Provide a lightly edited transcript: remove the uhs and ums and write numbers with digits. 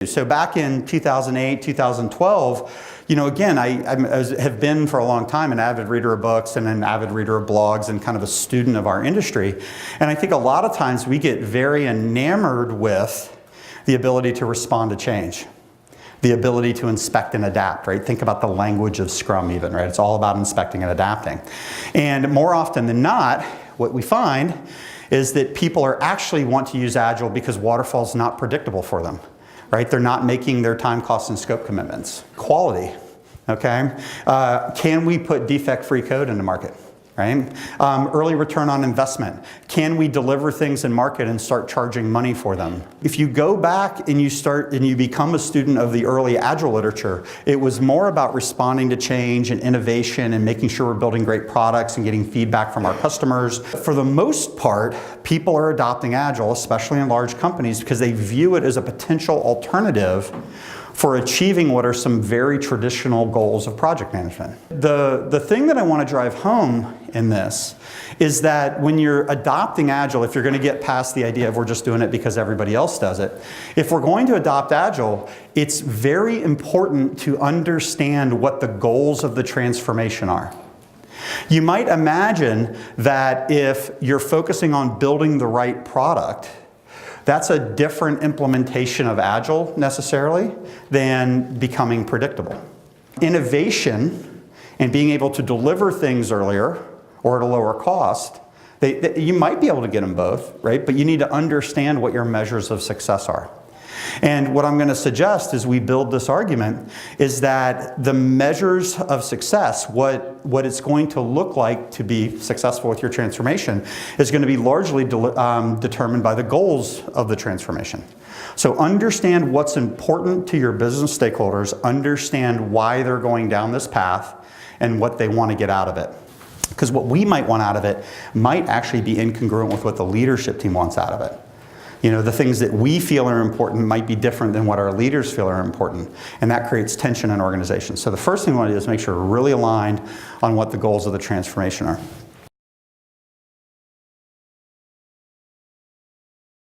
So back in 2008, 2012, again, I have been for a long time an avid reader of books and an avid reader of blogs and kind of a student of our industry. And I think a lot of times we get very enamored with the ability to respond to change, the ability to inspect and adapt, right? Think about the language of Scrum even, right? It's all about inspecting and adapting. And more often than not, what we find is that people are actually want to use Agile because Waterfall is not predictable for them. Right? They're not making their time, cost, and scope commitments. Quality, okay? Can we put defect-free code in the market, right? Early return on investment. Can we deliver things in market and start charging money for them? If you go back and you become a student of the early Agile literature, it was more about responding to change and innovation and making sure we're building great products and getting feedback from our customers. For the most part, people are adopting Agile, especially in large companies, because they view it as a potential alternative for achieving what are some very traditional goals of project management. The thing that I want to drive home in this is that when you're adopting Agile, if you're going to get past the idea of we're just doing it because everybody else does it, if we're going to adopt Agile, it's very important to understand what the goals of the transformation are. You might imagine that if you're focusing on building the right product, that's a different implementation of Agile necessarily than becoming predictable. Innovation and being able to deliver things earlier or at a lower cost, you might be able to get them both, right? But you need to understand what your measures of success are. And what I'm going to suggest as we build this argument is that the measures of success, what it's going to look like to be successful with your transformation, is going to be largely determined by the goals of the transformation. So understand what's important to your business stakeholders, understand why they're going down this path, and what they want to get out of it. Because what we might want out of it might actually be incongruent with what the leadership team wants out of it. The things that we feel are important might be different than what our leaders feel are important, and that creates tension in organizations. So the first thing we want to do is make sure we're really aligned on what the goals of the transformation are.